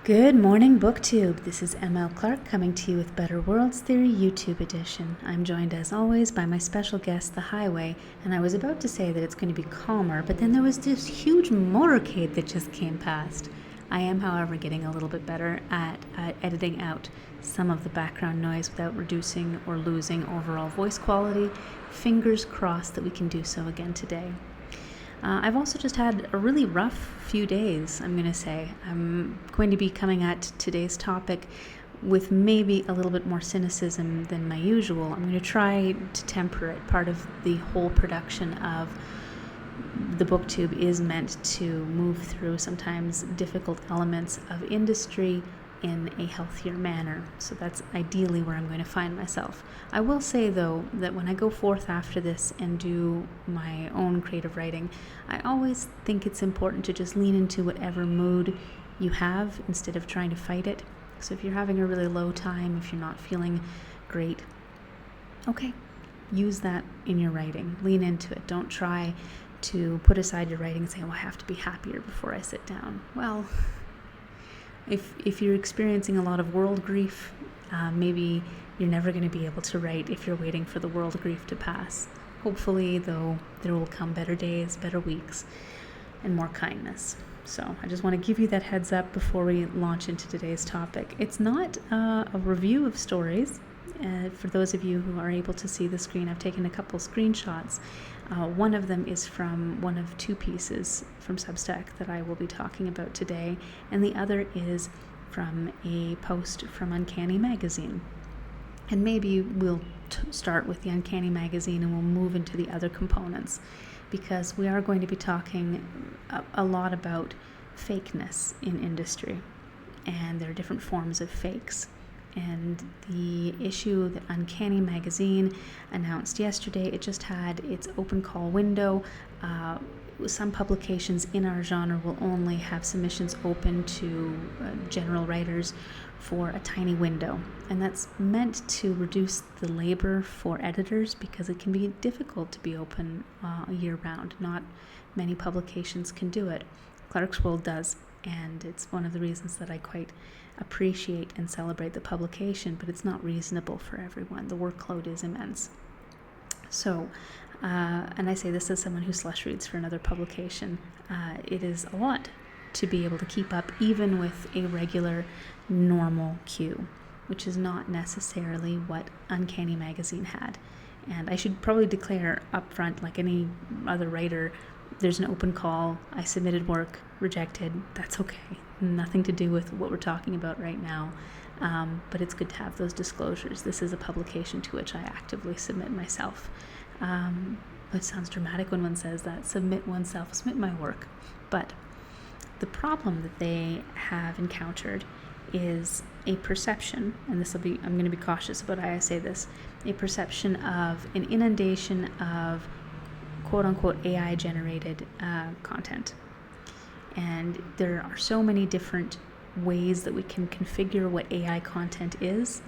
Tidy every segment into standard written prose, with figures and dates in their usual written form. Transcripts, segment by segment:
Good morning, BookTube. This is ML Clark coming to you with Better Worlds Theory YouTube edition. I'm joined as always by my special guest, The Highway, and I was about to say that it's going to be calmer, but then there was this huge motorcade that just came past. I am, however, getting a little bit better at editing out some of the background noise without reducing or losing overall voice quality. Fingers crossed that we can do so again today. I've also just had a really rough few days, I'm going to say. I'm going to be coming at today's topic with maybe a little bit more cynicism than my usual. I'm going to try to temper it. Part of the whole production of the BookTube is meant to move through sometimes difficult elements of industry in a healthier manner. So that's ideally where I'm going to find myself. I will say, though, that when I go forth after this and do my own creative writing, I always think it's important to just lean into whatever mood you have instead of trying to fight it. So if you're having a really low time, if you're not feeling great, okay, use that in your writing. Lean into it. Don't try to put aside your writing and say, oh, I have to be happier before I sit down. Well, if you're experiencing a lot of world grief, maybe you're never going to be able to write if you're waiting for the world grief to pass. Hopefully, though, there will come better days, better weeks, and more kindness. So I just want to give you that heads up before we launch into today's topic. It's not a review of stories. For those of you who are able to see the screen, I've taken a couple screenshots. One of them is from one of two pieces from Substack that I will be talking about today, and the other is from a post from Uncanny Magazine. And maybe we'll start with the Uncanny Magazine and we'll move into the other components, because we are going to be talking a lot about fakeness in industry, and there are different forms of fakes. And the issue that Uncanny Magazine announced yesterday, it just had its open call window. Some publications in our genre will only have submissions open to general writers for a tiny window. And that's meant to reduce the labor for editors, because it can be difficult to be open year-round. Not many publications can do it. Clark's World does, and it's one of the reasons that I quite appreciate and celebrate the publication, but it's not reasonable for everyone. The workload is immense. So, and I say this as someone who slush reads for another publication, it is a lot to be able to keep up even with a regular, normal queue, which is not necessarily what Uncanny Magazine had. And I should probably declare up front, like any other writer, there's an open call. I submitted work, rejected. That's okay. Nothing to do with what we're talking about right now. But it's good to have those disclosures. This is a publication to which I actively submit myself. It sounds dramatic when one says that. Submit oneself, submit my work. But the problem that they have encountered is a perception, and I'm going to be cautious about how I say this, a perception of an inundation of quote-unquote AI-generated content. And there are so many different ways that we can configure what AI content is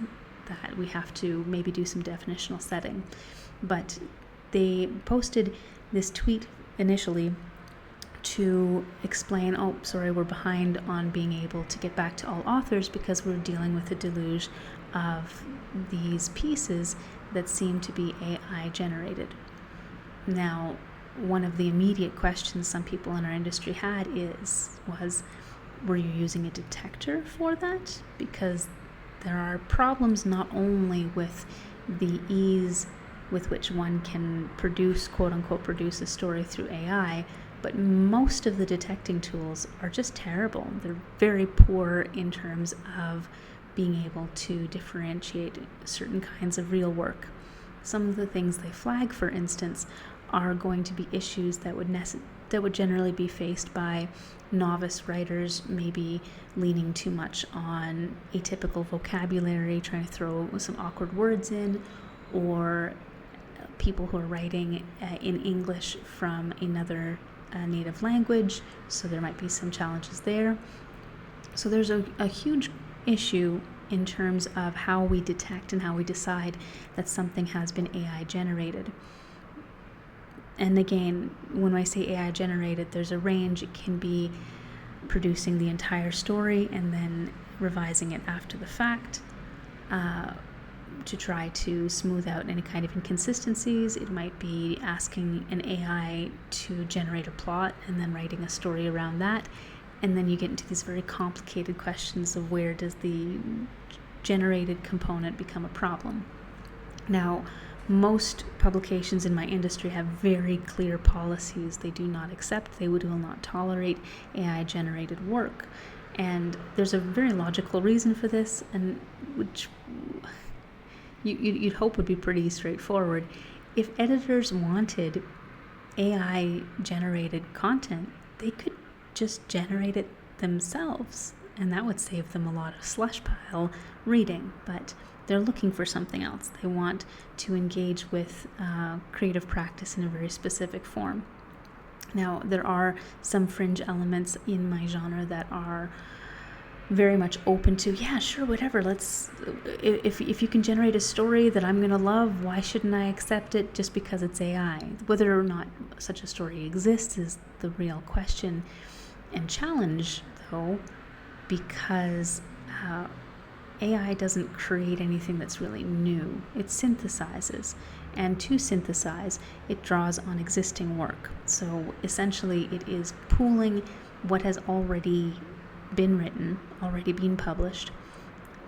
that we have to maybe do some definitional setting. But they posted this tweet initially to explain, oh, sorry, we're behind on being able to get back to all authors because we're dealing with a deluge of these pieces that seem to be AI-generated. Now, one of the immediate questions some people in our industry had was, were you using a detector for that? Because there are problems not only with the ease with which one can produce, quote-unquote, produce a story through AI, but most of the detecting tools are just terrible. They're very poor in terms of being able to differentiate certain kinds of real work. Some of the things they flag, for instance, are going to be issues that would generally be faced by novice writers, maybe leaning too much on atypical vocabulary, trying to throw some awkward words in, or people who are writing in English from another native language, so there might be some challenges there. So there's a huge issue in terms of how we detect and how we decide that something has been AI generated. And again, when I say AI generated, there's a range. It can be producing the entire story and then revising it after the fact to try to smooth out any kind of inconsistencies. It might be asking an AI to generate a plot and then writing a story around that. And then you get into these very complicated questions of where does the generated component become a problem. Now, most publications in my industry have very clear policies. They do not accept, they will not tolerate AI-generated work. And there's a very logical reason for this, and which you'd hope would be pretty straightforward. If editors wanted AI-generated content, they could just generate it themselves, and that would save them a lot of slush pile reading. But they're looking for something else. They want to engage with creative practice in a very specific form. Now, there are some fringe elements in my genre that are very much open to, yeah, sure, whatever, if you can generate a story that I'm going to love, why shouldn't I accept it just because it's AI? Whether or not such a story exists is the real question and challenge, though, because AI doesn't create anything that's really new. It synthesizes, and to synthesize, it draws on existing work. So essentially, it is pooling what has already been written, already been published,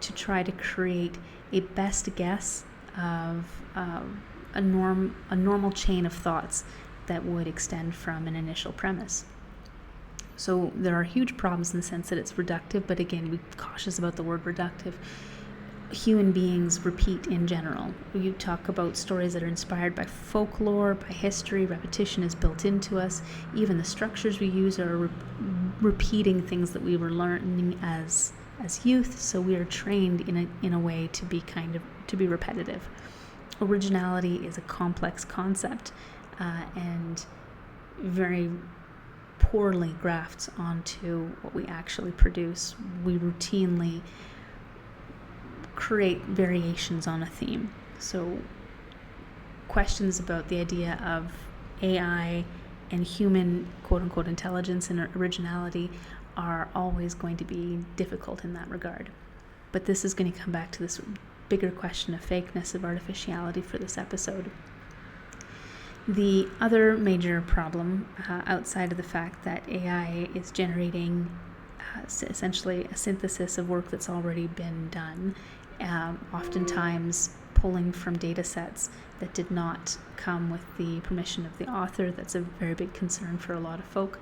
to try to create a best guess of a normal chain of thoughts that would extend from an initial premise. So there are huge problems in the sense that it's reductive, but again, we're cautious about the word reductive. Human beings repeat in general. You talk about stories that are inspired by folklore, by history. Repetition is built into us. Even the structures we use are repeating things that we were learning as youth. So we are trained in a way to be repetitive. Originality is a complex concept and very poorly grafts onto what we actually produce. We routinely create variations on a theme. So questions about the idea of AI and human quote-unquote intelligence and originality are always going to be difficult in that regard. But this is going to come back to this bigger question of fakeness, of artificiality for this episode. The other major problem, outside of the fact that AI is generating essentially a synthesis of work that's already been done, oftentimes pulling from data sets that did not come with the permission of the author. That's a very big concern for a lot of folk.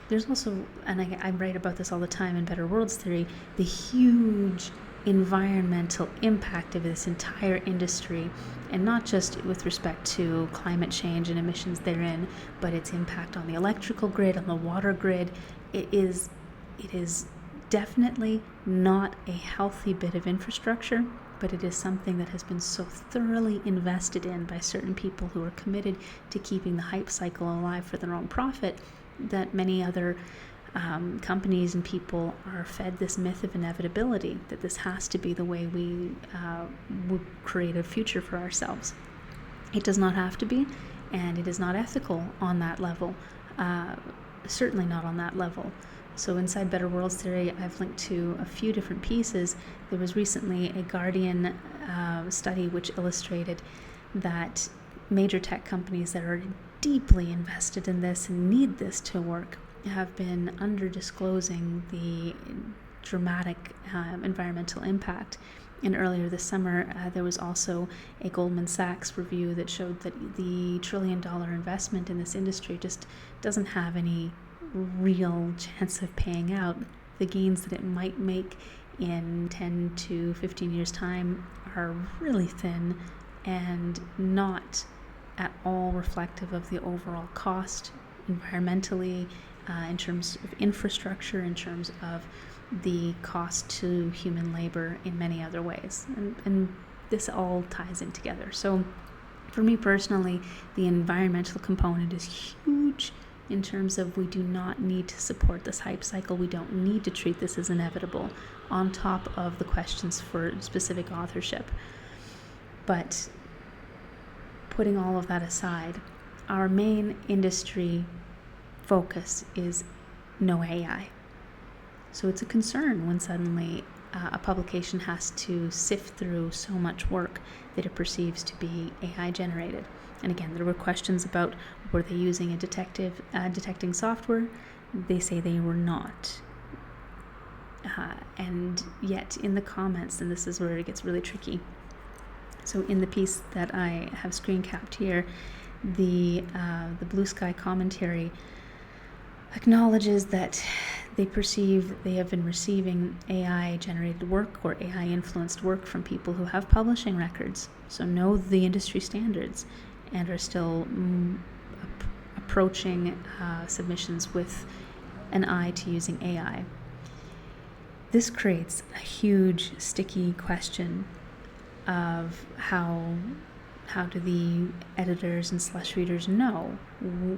There's also, and I write about this all the time in Better Worlds Theory, the huge environmental impact of this entire industry, and not just with respect to climate change and emissions therein, but its impact on the electrical grid, on the water grid. It is definitely not a healthy bit of infrastructure, but it is something that has been so thoroughly invested in by certain people who are committed to keeping the hype cycle alive for their own profit, that many other companies and people are fed this myth of inevitability, that this has to be the way we create a future for ourselves. It does not have to be, and it is not ethical on that level, certainly not on that level. So inside Better Worlds Theory, I've linked to a few different pieces. There was recently a Guardian study which illustrated that major tech companies that are deeply invested in this and need this to work have been under-disclosing the dramatic environmental impact. And earlier this summer, there was also a Goldman Sachs review that showed that the $1 trillion investment in this industry just doesn't have any real chance of paying out. The gains that it might make in 10 to 15 years' time are really thin and not at all reflective of the overall cost environmentally, in terms of infrastructure, in terms of the cost to human labor in many other ways. And this all ties in together. So for me personally, the environmental component is huge in terms of we do not need to support this hype cycle. We don't need to treat this as inevitable on top of the questions for specific authorship. But putting all of that aside, our main industry focus is no AI. So it's a concern when suddenly a publication has to sift through so much work that it perceives to be AI generated. And again, there were questions about, were they using a detecting software? They say they were not. And yet in the comments, and this is where it gets really tricky. So in the piece that I have screen capped here, the BlueSky commentary acknowledges that they perceive they have been receiving AI-generated work or AI-influenced work from people who have publishing records, so know the industry standards, and are still approaching submissions with an eye to using AI. This creates a huge, sticky question of how do the editors and / readers know?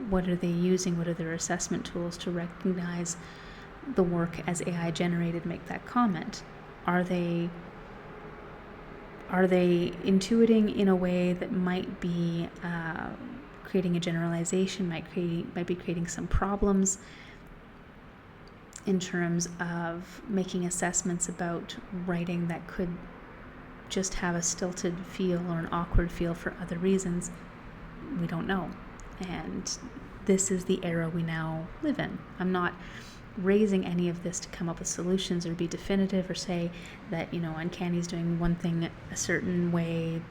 What are they using? What are their assessment tools to recognize the work as AI generated, make that comment? Are they intuiting in a way that might be creating a generalization, might be creating some problems in terms of making assessments about writing that could just have a stilted feel or an awkward feel for other reasons? We don't know. And this is the era we now live in. I'm not raising any of this to come up with solutions or be definitive or say that, Uncanny is doing one thing a certain way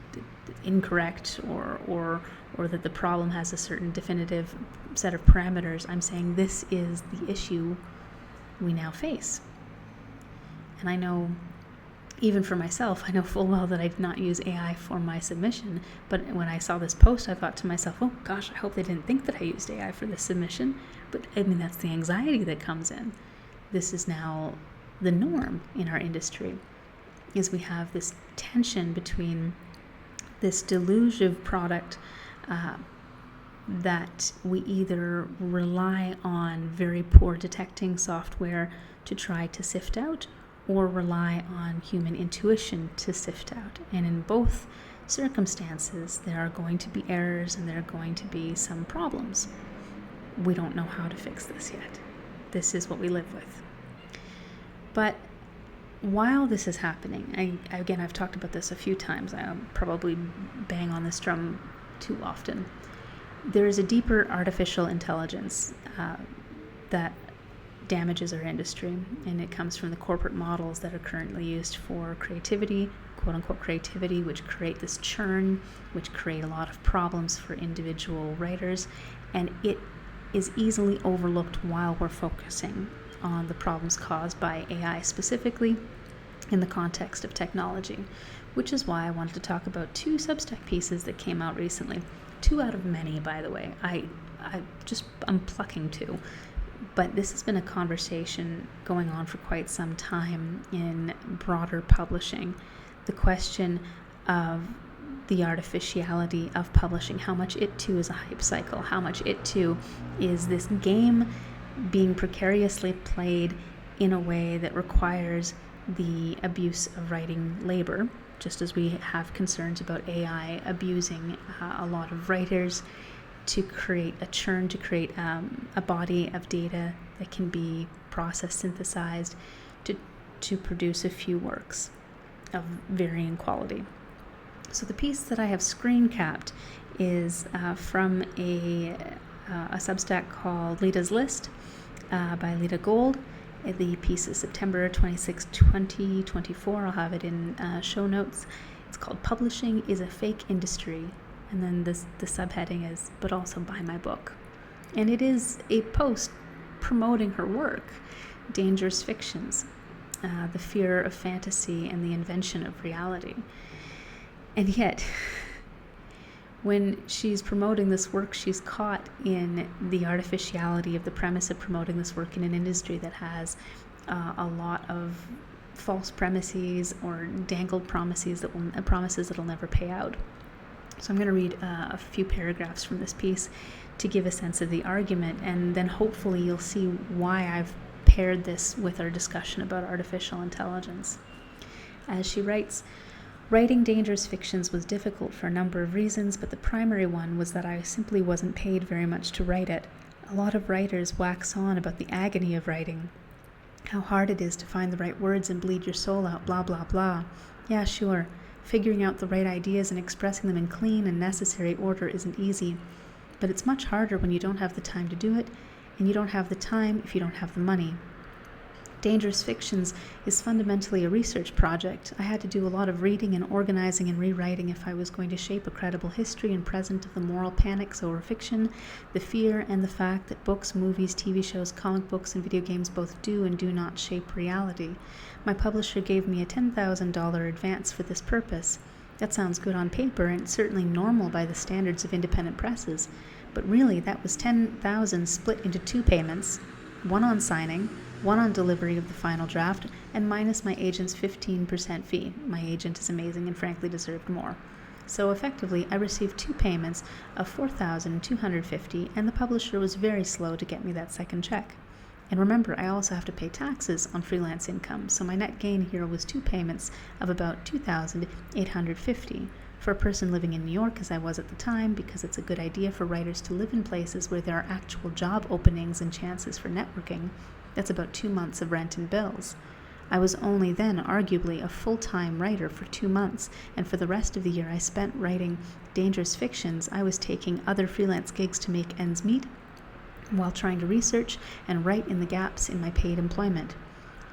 incorrect or that the problem has a certain definitive set of parameters. I'm saying this is the issue we now face. And I know, even for myself, I know full well that I did not use AI for my submission, but when I saw this post, I thought to myself, oh gosh, I hope they didn't think that I used AI for this submission. But that's the anxiety that comes in. This is now the norm in our industry, is we have this tension between this deluge of product that we either rely on very poor detecting software to try to sift out, or rely on human intuition to sift out. And in both circumstances, there are going to be errors and there are going to be some problems. We don't know how to fix this yet. This is what we live with. But while this is happening, I've talked about this a few times. I'll probably bang on this drum too often. There is a deeper artificial intelligence that damages our industry, and it comes from the corporate models that are currently used for creativity, quote-unquote creativity, which create this churn, which create a lot of problems for individual writers, and it is easily overlooked while we're focusing on the problems caused by AI, specifically in the context of technology, which is why I wanted to talk about 2 Substack pieces that came out recently. 2 out of many, by the way. I'm plucking 2. But this has been a conversation going on for quite some time in broader publishing. The question of the artificiality of publishing, how much it too is a hype cycle, how much it too is this game being precariously played in a way that requires the abuse of writing labor, just as we have concerns about AI abusing a lot of writers to create a churn, to create a body of data that can be processed, synthesized, to produce a few works of varying quality. So the piece that I have screen capped is from a Substack called Lyta's List by Lyta Gold. The piece is September 26, 2024. I'll have it in show notes. It's called Publishing is a Fake Industry. And then the subheading is, but also buy my book. And it is a post promoting her work, Dangerous Fictions, the fear of fantasy and the invention of reality. And yet, when she's promoting this work, she's caught in the artificiality of the premise of promoting this work in an industry that has a lot of false premises or dangled promises that'll never pay out. So I'm going to read a few paragraphs from this piece to give a sense of the argument, and then hopefully you'll see why I've paired this with our discussion about artificial intelligence. As she writes, writing Dangerous Fictions was difficult for a number of reasons, but the primary one was that I simply wasn't paid very much to write it. A lot of writers wax on about the agony of writing. How hard it is to find the right words and bleed your soul out, blah, blah, blah. Yeah, sure. Figuring out the right ideas and expressing them in clean and necessary order isn't easy. But it's much harder when you don't have the time to do it, and you don't have the time if you don't have the money. Dangerous Fictions is fundamentally a research project. I had to do a lot of reading and organizing and rewriting if I was going to shape a credible history and present of the moral panics over fiction, the fear, and the fact that books, movies, TV shows, comic books, and video games both do and do not shape reality. My publisher gave me a $10,000 advance for this purpose. That sounds good on paper, and it's certainly normal by the standards of independent presses. But really, that was $10,000 split into 2 payments, one on signing, one on delivery of the final draft, and minus my agent's 15% fee. My agent is amazing and frankly deserved more. So effectively, I received 2 payments of $4,250, and the publisher was very slow to get me that second check. And remember, I also have to pay taxes on freelance income, so my net gain here was 2 payments of about $2,850. For a person living in New York, as I was at the time, because it's a good idea for writers to live in places where there are actual job openings and chances for networking, that's about 2 months of rent and bills. I was only then arguably a full-time writer for 2 months, and for the rest of the year I spent writing Dangerous Fictions, I was taking other freelance gigs to make ends meet while trying to research and write in the gaps in my paid employment.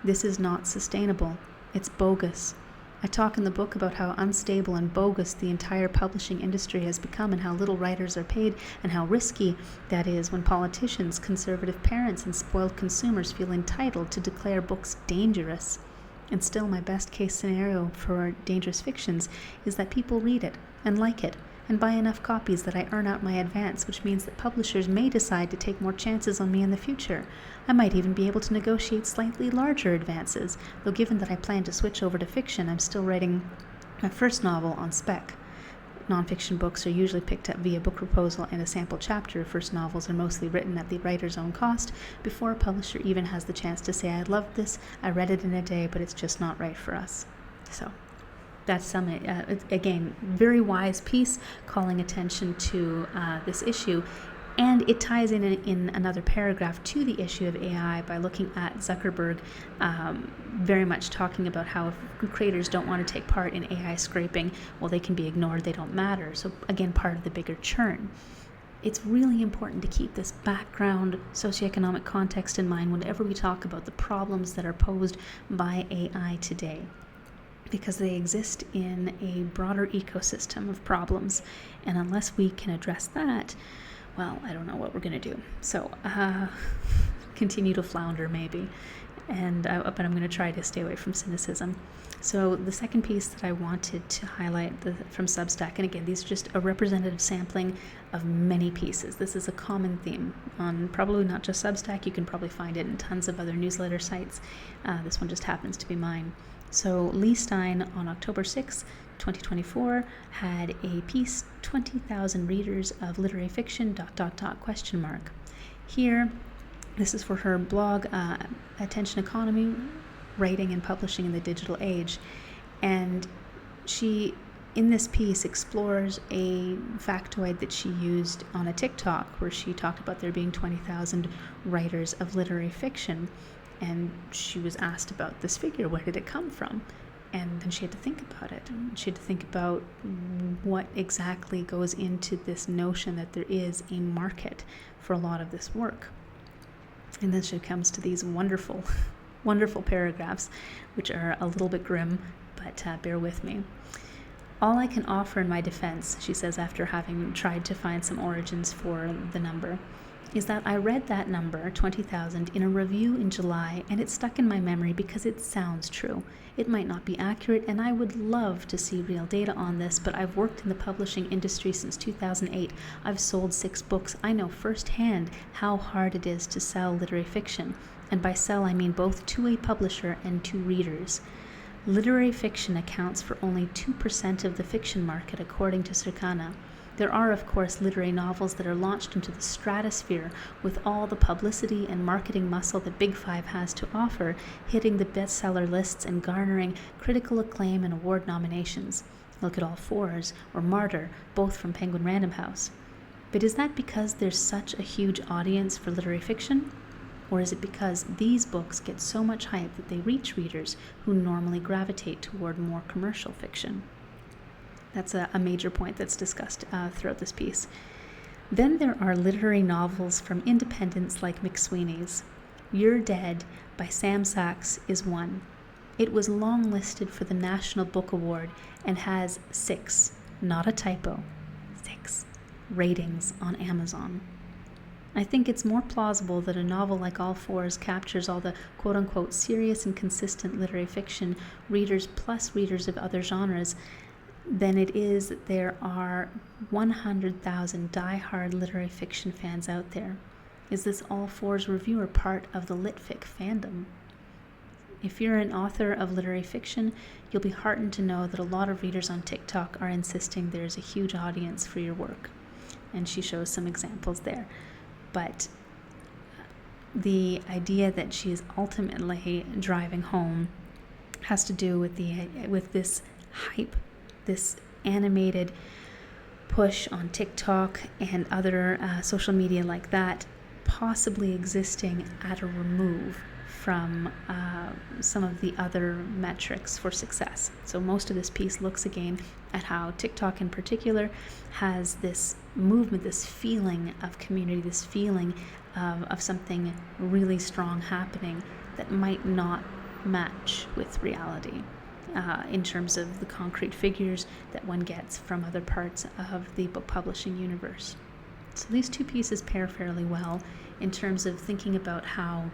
This is not sustainable. It's bogus. I talk in the book about how unstable and bogus the entire publishing industry has become and how little writers are paid and how risky that is when politicians, conservative parents, and spoiled consumers feel entitled to declare books dangerous. And still, my best case scenario for Dangerous Fictions is that people read it and like it and buy enough copies that I earn out my advance, which means that publishers may decide to take more chances on me in the future. I might even be able to negotiate slightly larger advances, though given that I plan to switch over to fiction, I'm still writing my first novel on spec. Nonfiction books are usually picked up via book proposal and a sample chapter. First novels are mostly written at the writer's own cost before a publisher even has the chance to say, I loved this, I read it in a day, but it's just not right for us. So that's again, very wise piece calling attention to this issue. And it ties in another paragraph to the issue of AI by looking at Zuckerberg very much talking about how if creators don't want to take part in AI scraping, well, they can be ignored, they don't matter. So again, part of the bigger churn. It's really important to keep this background socioeconomic context in mind whenever we talk about the problems that are posed by AI today, because they exist in a broader ecosystem of problems. And unless we can address that, well, I don't know what we're going to do. So continue to flounder maybe. But I'm going to try to stay away from cynicism. So the second piece that I wanted to highlight from Substack, and again, these are just a representative sampling of many pieces. This is a common theme on probably not just Substack. You can probably find it in tons of other newsletter sites. This one just happens to be mine. So Leigh Stein on October 6, 2024 had a piece, 20,000 readers of literary fiction, ... Here, this is for her blog, Attention Economy, Writing and Publishing in the Digital Age. And she, in this piece, explores a factoid that she used on a TikTok where she talked about there being 20,000 writers of literary fiction. And she was asked about this figure, where did it come from? And then she had to think about it. She had to think about what exactly goes into this notion that there is a market for a lot of this work. And then she comes to these wonderful, wonderful paragraphs, which are a little bit grim, but bear with me. All I can offer in my defense, she says after having tried to find some origins for the number, is that I read that number, 20,000, in a review in July, and it stuck in my memory because it sounds true. It might not be accurate, and I would love to see real data on this, but I've worked in the publishing industry since 2008. I've sold 6 books. I know firsthand how hard it is to sell literary fiction, and by sell I mean both to a publisher and to readers. Literary fiction accounts for only 2% of the fiction market, according to Circana. There are, of course, literary novels that are launched into the stratosphere with all the publicity and marketing muscle that Big Five has to offer, hitting the bestseller lists and garnering critical acclaim and award nominations. Look at All Fours or Martyr, both from Penguin Random House. But is that because there's such a huge audience for literary fiction? Or is it because these books get so much hype that they reach readers who normally gravitate toward more commercial fiction? That's a major point that's discussed throughout this piece. Then there are literary novels from independents like McSweeney's. You're Dead by Sam Sachs is one. It was longlisted for the National Book Award and has 6, not a typo, 6 ratings on Amazon. I think it's more plausible that a novel like All Fours captures all the quote-unquote serious and consistent literary fiction readers plus readers of other genres than it is that there are 100,000 die-hard literary fiction fans out there. Is this All Fours reviewer part of the litfic fandom? If you're an author of literary fiction, you'll be heartened to know that a lot of readers on TikTok are insisting there's a huge audience for your work. And she shows some examples there. But the idea that she is ultimately driving home has to do with this hype, this animated push on TikTok and other social media like that, possibly existing at a remove from some of the other metrics for success. So most of this piece looks again at how TikTok in particular has this movement, this feeling of community, this feeling of something really strong happening that might not match with reality in terms of the concrete figures that one gets from other parts of the book publishing universe. So these two pieces pair fairly well in terms of thinking about how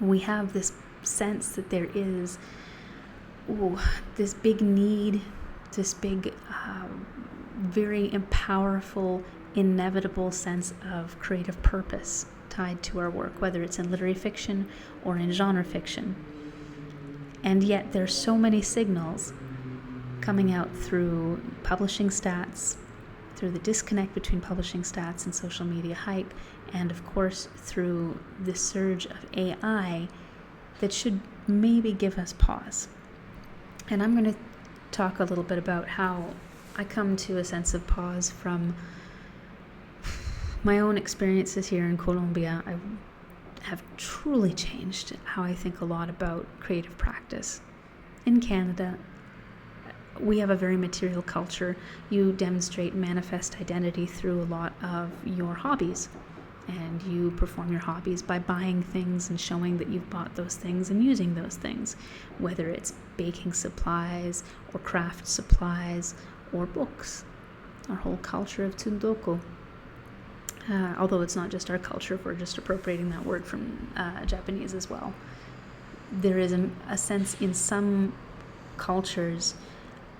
we have this sense that there is this big need, this big, very powerful, inevitable sense of creative purpose tied to our work, whether it's in literary fiction or in genre fiction. And yet there's so many signals coming out through publishing stats, through the disconnect between publishing stats and social media hype, and of course through the surge of AI that should maybe give us pause. And I'm going to talk a little bit about how I come to a sense of pause from my own experiences here in Colombia. I have truly changed how I think a lot about creative practice. In Canada, we have a very material culture. You demonstrate and manifest identity through a lot of your hobbies. And you perform your hobbies by buying things and showing that you've bought those things and using those things, whether it's baking supplies or craft supplies or books. Our whole culture of tsundoko. Although it's not just our culture, if we're just appropriating that word from Japanese as well. There is a sense in some cultures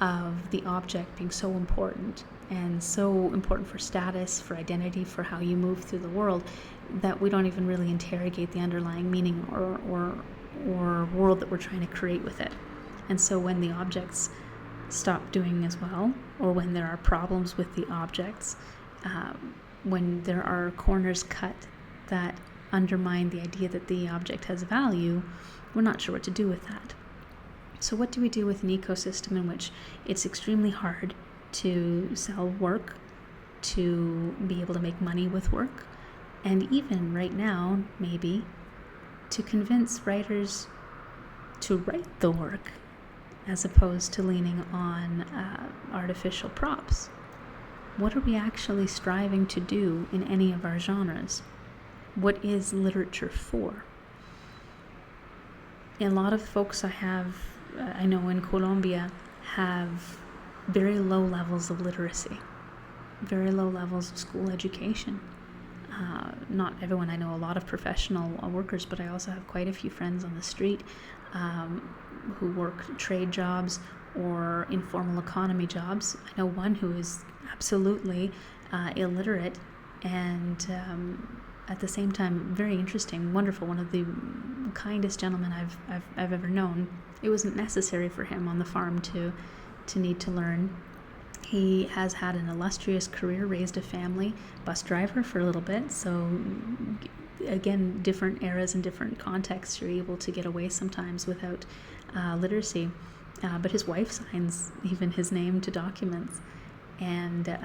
of the object being so important and so important for status, for identity, for how you move through the world, that we don't even really interrogate the underlying meaning or world that we're trying to create with it. And so when the objects stop doing as well, or when there are problems with the objects, when there are corners cut that undermine the idea that the object has value, we're not sure what to do with that. So what do we do with an ecosystem in which it's extremely hard to sell work, to be able to make money with work, and even right now, maybe, to convince writers to write the work as opposed to leaning on artificial props? What are we actually striving to do in any of our genres? What is literature for? A lot of folks I know in Colombia have very low levels of literacy, very low levels of school education. Not everyone. I know a lot of professional workers, but I also have quite a few friends on the street who work trade jobs or informal economy jobs. I know one who is absolutely illiterate and at the same time very interesting, wonderful, one of the kindest gentlemen I've ever known. It wasn't necessary for him on the farm to need to learn. He has had an illustrious career, raised a family, bus driver for a little bit. So again, different eras and different contexts, you're able to get away sometimes without literacy. But his wife signs even his name to documents. And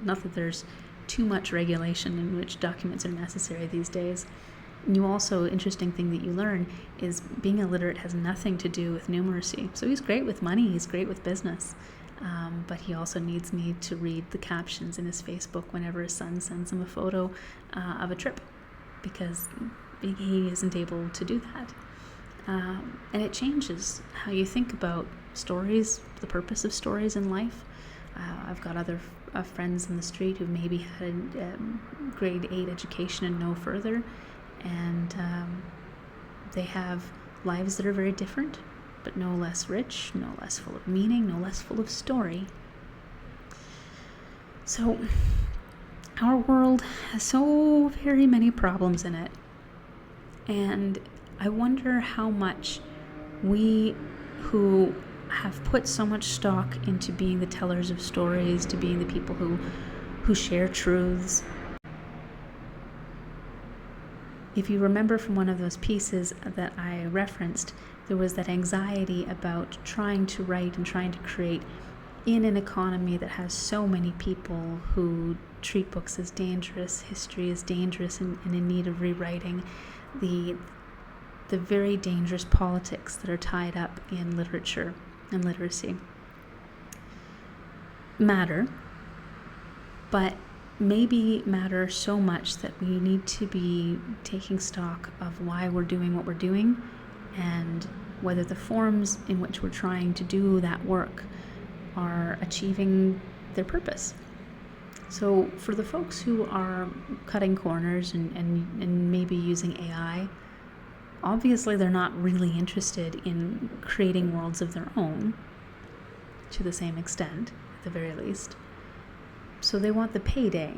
not that there's too much regulation in which documents are necessary these days. You also, interesting thing that you learn is being illiterate has nothing to do with numeracy. So he's great with money, he's great with business, but he also needs me to read the captions in his Facebook whenever his son sends him a photo of a trip, because he isn't able to do that. And it changes how you think about stories, the purpose of stories in life. I've got other friends in the street who maybe had a grade 8 education and no further, and they have lives that are very different, but no less rich, no less full of meaning, no less full of story. So our world has so very many problems in it, and I wonder how much we who have put so much stock into being the tellers of stories, to being the people who share truths. If you remember from one of those pieces that I referenced, there was that anxiety about trying to write and trying to create in an economy that has so many people who treat books as dangerous, history as dangerous and in need of rewriting, the very dangerous politics that are tied up in literature and literacy matter, but maybe matter so much that we need to be taking stock of why we're doing what we're doing and whether the forms in which we're trying to do that work are achieving their purpose. So for the folks who are cutting corners and maybe using AI, obviously they're not really interested in creating worlds of their own to the same extent, at the very least. So they want the payday,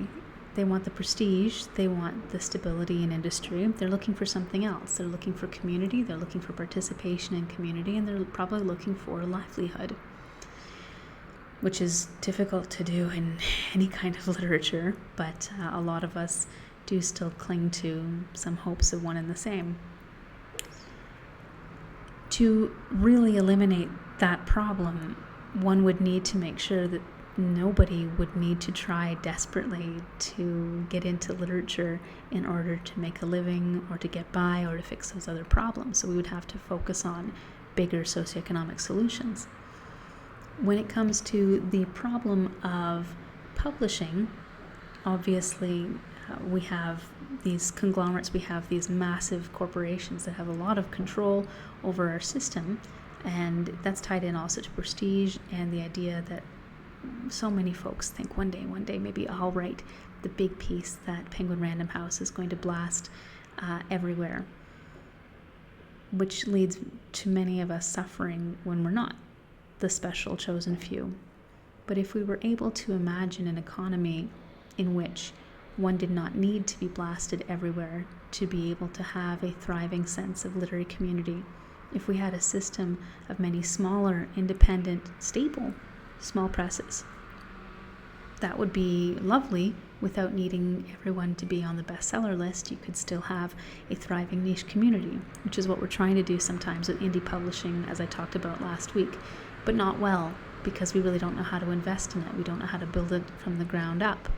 they want the prestige, they want the stability in industry. They're looking for something else. They're looking for community, they're looking for participation in community, and they're probably looking for a livelihood, which is difficult to do in any kind of literature, but a lot of us do still cling to some hopes of one and the same. To really eliminate that problem, one would need to make sure that nobody would need to try desperately to get into literature in order to make a living or to get by or to fix those other problems. So we would have to focus on bigger socioeconomic solutions. When it comes to the problem of publishing, obviously we have these conglomerates, we have these massive corporations that have a lot of control over our system, and that's tied in also to prestige and the idea that so many folks think one day maybe I'll write the big piece that Penguin Random House is going to blast everywhere, which leads to many of us suffering when we're not the special chosen few. But if we were able to imagine an economy in which one did not need to be blasted everywhere to be able to have a thriving sense of literary community, if we had a system of many smaller, independent, stable, small presses, that would be lovely. Without needing everyone to be on the bestseller list, you could still have a thriving niche community, which is what we're trying to do sometimes with indie publishing, as I talked about last week, but not well, because we really don't know how to invest in it. We don't know how to build it from the ground up.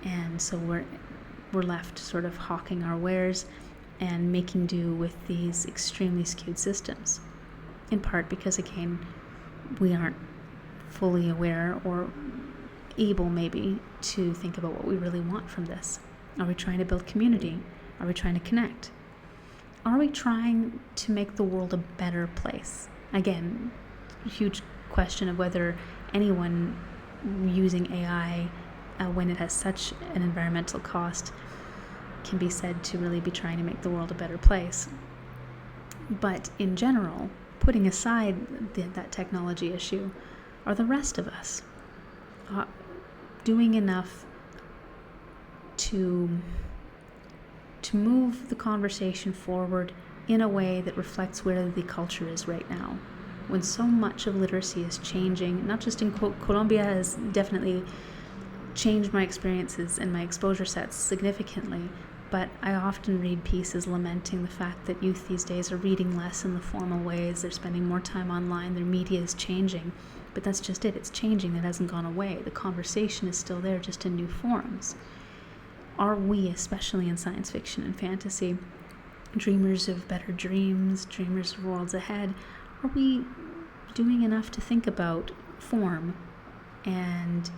And so we're left sort of hawking our wares and making do with these extremely skewed systems, in part because, again, we aren't fully aware or able maybe to think about what we really want from this. Are we trying to build community? Are we trying to connect? Are we trying to make the world a better place? Again, huge question of whether anyone using AI when it has such an environmental cost can be said to really be trying to make the world a better place. But in general, putting aside that technology issue, are the rest of us doing enough to move the conversation forward in a way that reflects where the culture is right now? When so much of literacy is changing, not just in Colombia has definitely changed my experiences and my exposure sets significantly, but I often read pieces lamenting the fact that youth these days are reading less in the formal ways, they're spending more time online, their media is changing, but that's just it, it's changing, it hasn't gone away. The conversation is still there, just in new forms. Are we, especially in science fiction and fantasy, dreamers of better dreams, dreamers of worlds ahead? Are we doing enough to think about form and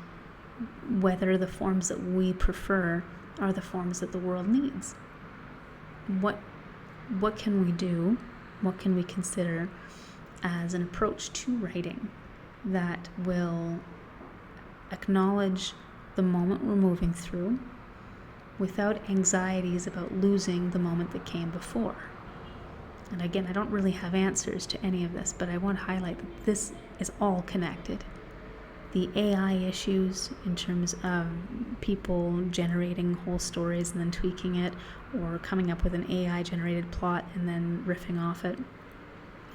whether the forms that we prefer are the forms that the world needs? What can we do? What can we consider as an approach to writing that will acknowledge the moment we're moving through without anxieties about losing the moment that came before? And again, I don't really have answers to any of this, but I want to highlight that this is all connected. The AI issues in terms of people generating whole stories and then tweaking it, or coming up with an AI-generated plot and then riffing off it,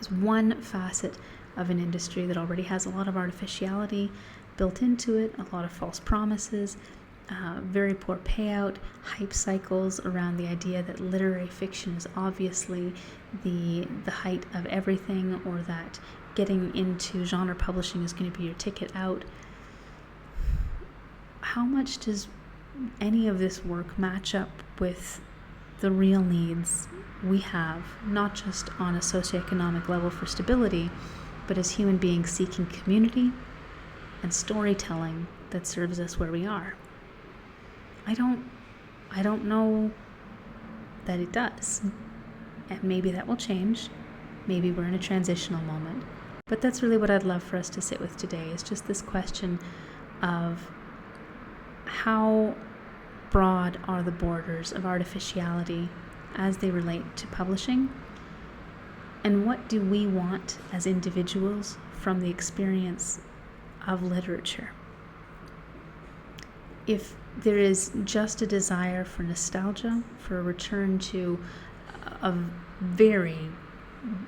is one facet of an industry that already has a lot of artificiality built into it, a lot of false promises, very poor payout, hype cycles around the idea that literary fiction is obviously the height of everything, or that getting into genre publishing is going to be your ticket out. How much does any of this work match up with the real needs we have, not just on a socioeconomic level for stability, but as human beings seeking community and storytelling that serves us where we are? I don't know that it does. And maybe that will change. Maybe we're in a transitional moment. But that's really what I'd love for us to sit with today, is just this question of how broad are the borders of artificiality as they relate to publishing, and what do we want as individuals from the experience of literature? If there is just a desire for nostalgia, for a return to a very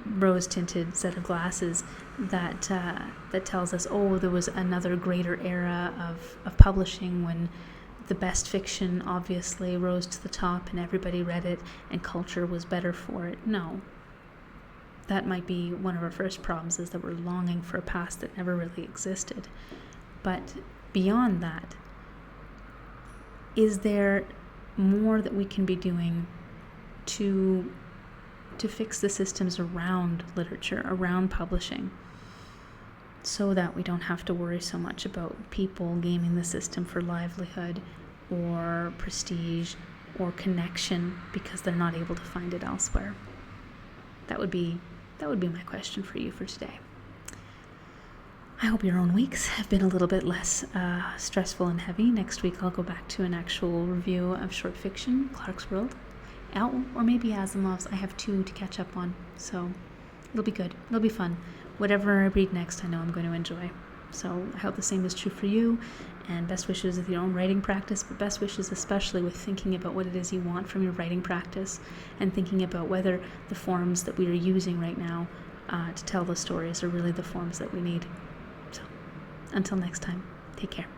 rose-tinted set of glasses that tells us, oh, there was another greater era of publishing when the best fiction obviously rose to the top and everybody read it and culture was better for it. No. That might be one of our first problems, is that we're longing for a past that never really existed. But beyond that, is there more that we can be doing to fix the systems around literature, around publishing, so that we don't have to worry so much about people gaming the system for livelihood or prestige or connection because they're not able to find it elsewhere? That would be my question for you for today. I hope your own weeks have been a little bit less stressful and heavy. Next week I'll go back to an actual review of short fiction, Clark's World, or maybe Asimov's. I have 2 to catch up on, so it'll be good. It'll be fun. Whatever I read next, I know I'm going to enjoy. So I hope the same is true for you, and best wishes with your own writing practice, but best wishes especially with thinking about what it is you want from your writing practice, and thinking about whether the forms that we are using right now to tell the stories are really the forms that we need. So until next time, take care.